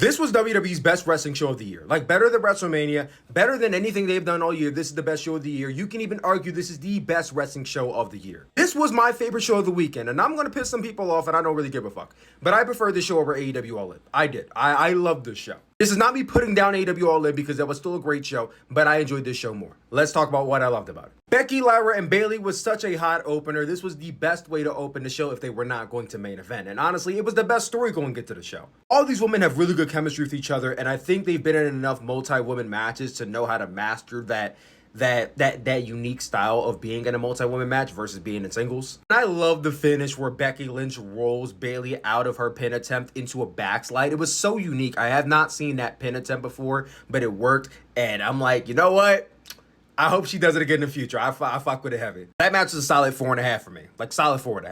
This was WWE's best wrestling show of the year. Like, better than WrestleMania, better than anything they've done all year. This is the best show of the year. You can even argue this is the best wrestling show of the year. This was my favorite show of the weekend, and I'm going to piss some people off, and I don't really give a fuck. But I prefer this show over AEW All In. I did. I love this show. This is not me putting down AEW All In because that was still a great show, but I enjoyed this show more. Let's talk about what I loved about it. Becky, Lyra, and Bayley was such a hot opener. This was the best way to open the show if they were not going to main event. And honestly, it was the best story going into the show. All these women have really good chemistry with each other, and I think they've been in enough multi-woman matches to know how to master that unique style of being in a multi-woman match versus being in singles. And I love the finish where Becky Lynch rolls Bayley out of her pin attempt into a backslide. It was so unique. I have not seen that pin attempt before, but it worked. And I'm like, you know what? I hope she does it again in the future. I fuck with it heavy. That match was a solid 4.5 for me. Like, solid 4.5.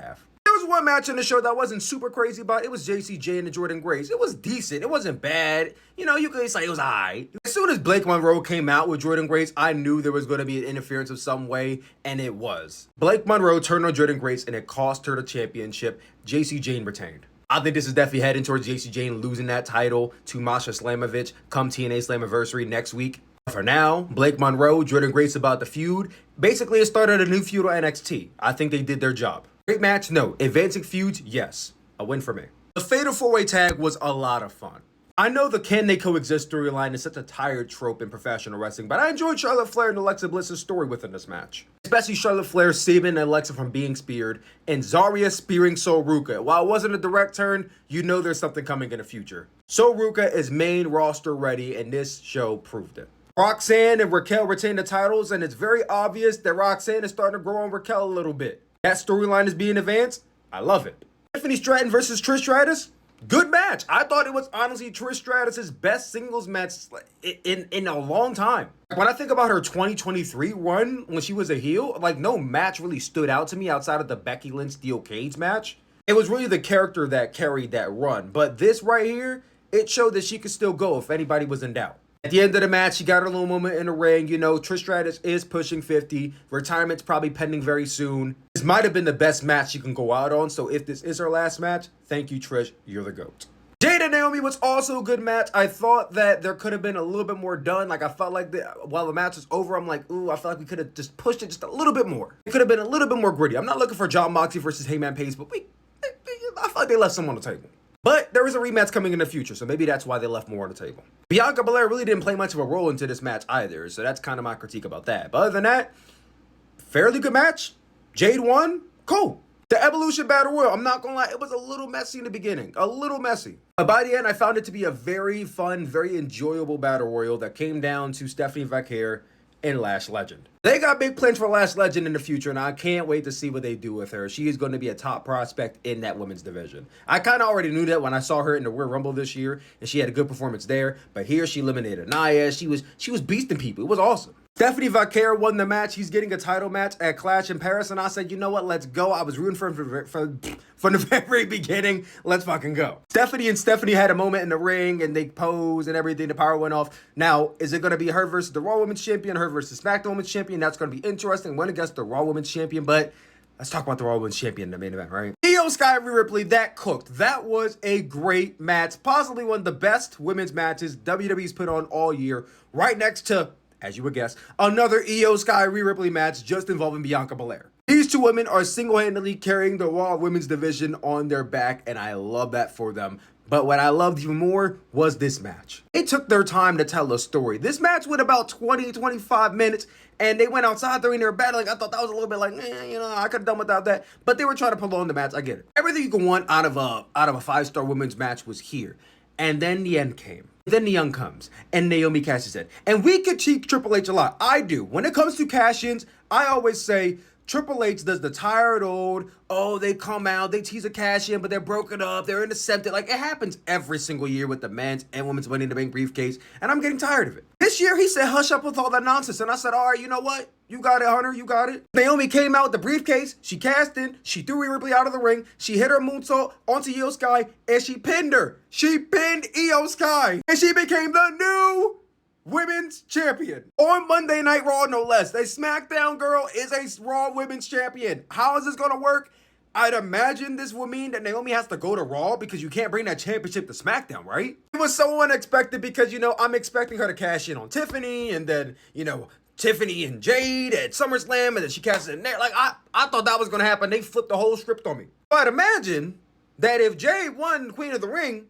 There was one match in the show that I wasn't super crazy about. It was Jacy, Jayne, and Jordynne Grace. It was decent. It wasn't bad. You know, you could say it was alright. As soon as Blake Monroe came out with Jordynne Grace, I knew there was going to be an interference of some way, and it was. Blake Monroe turned on Jordynne Grace, and it cost her the championship. Jacy Jayne retained. I think this is definitely heading towards Jacy Jayne losing that title to Masha Slamovich come TNA Slammiversary next week. For now, Blake Monroe, Jordynne Grace about the feud. Basically, it started a new feud on NXT. I think they did their job. Great match? No. Advancing feuds? Yes. A win for me. The Fatal 4-Way Tag was a lot of fun. I know the Can They Coexist storyline is such a tired trope in professional wrestling, but I enjoyed Charlotte Flair and Alexa Bliss's story within this match. Especially Charlotte Flair saving Alexa from being speared, and Zarya spearing Sol Ruca. While it wasn't a direct turn, you know there's something coming in the future. Sol Ruca is main roster ready, and this show proved it. Roxanne and Raquel retain the titles, and it's very obvious that Roxanne is starting to grow on Raquel a little bit. That storyline is being advanced. I love it. Tiffany Stratton versus Trish Stratus. Good match. I thought it was honestly Trish Stratus' best singles match in a long time. When I think about her 2023 run when she was a heel, like no match really stood out to me outside of the Becky Lynch Steel Cage match. It was really the character that carried that run. But this right here, it showed that she could still go if anybody was in doubt. At the end of the match, she got her little moment in the ring. You know, Trish Stratus is pushing 50. Retirement's probably pending very soon. This might have been the best match she can go out on. So if this is her last match, thank you, Trish. You're the GOAT. Jayne and Naomi was also a good match. I thought that there could have been a little bit more done. Like, I felt like while the match was over, I'm like, ooh, I felt like we could have just pushed it just a little bit more. It could have been a little bit more gritty. I'm not looking for Jon Moxley versus Heyman Page, but I felt like they left some on the table. But there is a rematch coming in the future, so maybe that's why they left more on the table. Bianca Belair really didn't play much of a role into this match either, so that's kind of my critique about that. But other than that, fairly good match. Jade won. Cool. The Evolution Battle Royal, I'm not going to lie, it was a little messy in the beginning. A little messy. But by the end, I found it to be a very fun, very enjoyable Battle Royal that came down to Stephanie Vaquer and Lash Legend. They got big plans for Lash Legend in the future, and I can't wait to see what they do with her. She is going to be a top prospect in that women's division. I kind of already knew that when I saw her in the Royal Rumble this year, and she had a good performance there. But here, she eliminated Nia. She was beasting people. It was awesome. Stephanie Vaquer won the match. He's getting a title match at Clash in Paris, and I said, you know what? Let's go. I was rooting for him from the very beginning. Let's fucking go. Stephanie had a moment in the ring, and they posed and everything. The power went off. Now, is it going to be her versus the Raw Women's Champion, her versus SmackDown Women's Champion? That's going to be interesting. Went against the Raw Women's Champion, but let's talk about the Raw Women's Champion in the main event, right? Io Sky Rhea Ripley, that cooked. That was a great match. Possibly one of the best women's matches WWE's put on all year. Right next to, as you would guess, another Io Sky Rhea Ripley match just involving Bianca Belair. These two women are single-handedly carrying the Raw Women's division on their back, and I love that for them. But what I loved even more was this match. They took their time to tell a story. This match went about 20-25 minutes, and they went outside during their battling. I thought that was a little bit like, I could have done without that. But they were trying to prolong the match. I get it. Everything you can want out of a 5-star women's match was here. And then the end came. Then the young comes, and Naomi cashes in. And we critique Triple H a lot. I do. When it comes to cash-ins, I always say Triple H does the tired old, oh, they come out, they tease a cash in, but they're broken up, they're intercepted. Like, it happens every single year with the men's and women's Money in the Bank briefcase, and I'm getting tired of it. This year, he said, hush up with all that nonsense, and I said, all right, you know what? You got it, Hunter, you got it. Naomi came out with the briefcase, she cashed in, she threw Rhea Ripley out of the ring, she hit her moonsault onto Io Sky, and she pinned her. She pinned Io Sky, and she became the new Women's Champion on Monday Night Raw, no less. The SmackDown girl is a Raw Women's Champion. How is this going to work? I'd imagine this would mean that Naomi has to go to Raw because you can't bring that championship to SmackDown, right? It was so unexpected because, I'm expecting her to cash in on Tiffany and then, Tiffany and Jade at SummerSlam and then she cashes in there. Like, I thought that was going to happen. They flipped the whole script on me. But I'd imagine that if Jade won Queen of the Ring,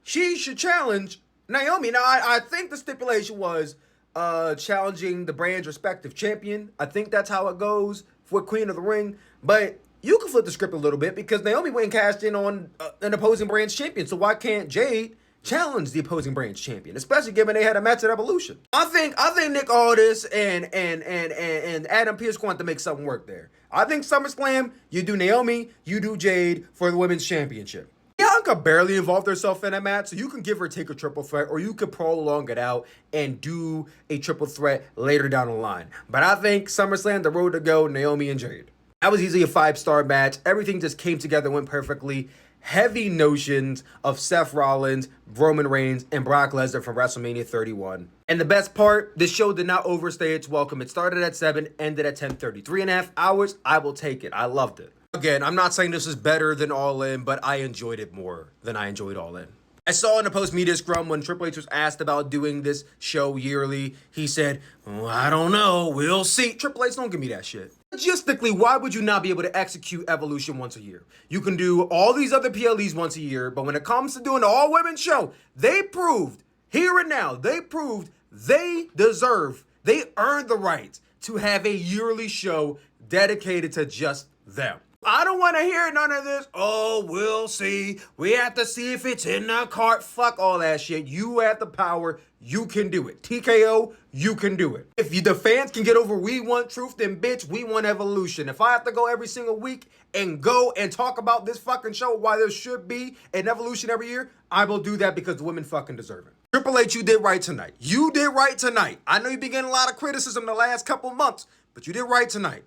she should challenge Naomi. Now, I think the stipulation was challenging the brand's respective champion. I think that's how it goes for Queen of the Ring. But you can flip the script a little bit because Naomi went and cashed in on an opposing brand's champion. So why can't Jade challenge the opposing brand's champion, especially given they had a match at Evolution? I think Nick Aldis and Adam Pearce want to make something work there. I think SummerSlam, you do Naomi, you do Jade for the women's championship. Bianca barely involved herself in that match, so you can give her take a triple threat, or you could prolong it out and do a triple threat later down the line. But I think SummerSlam, the road to go, Naomi and Jade. That was easily a 5-star match. Everything just came together, went perfectly. Heavy notions of Seth Rollins, Roman Reigns, and Brock Lesnar from WrestleMania 31. And the best part, this show did not overstay its welcome. It started at 7, ended at 10:30. 3.5 hours, I will take it. I loved it. Again, I'm not saying this is better than All In, but I enjoyed it more than I enjoyed All In. I saw in the post-media scrum when Triple H was asked about doing this show yearly, he said, I don't know, we'll see. Triple H, don't give me that shit. Logistically, why would you not be able to execute Evolution once a year? You can do all these other PLEs once a year, but when it comes to doing an all-women show, they proved, here and now, they proved they deserve, they earned the right to have a yearly show dedicated to just them. I don't want to hear none of this. Oh, we'll see. We have to see if it's in the cart. Fuck all that shit. You have the power. You can do it. TKO, you can do it. If the fans can get over we want truth, then bitch, we want Evolution. If I have to go every single week and go and talk about this fucking show, why there should be an Evolution every year, I will do that because the women fucking deserve it. Triple H, you did right tonight. You did right tonight. I know you've been getting a lot of criticism the last couple months, but you did right tonight.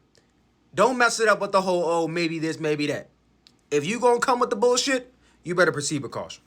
Don't mess it up with the whole, oh, maybe this, maybe that. If you gonna come with the bullshit, you better proceed with caution.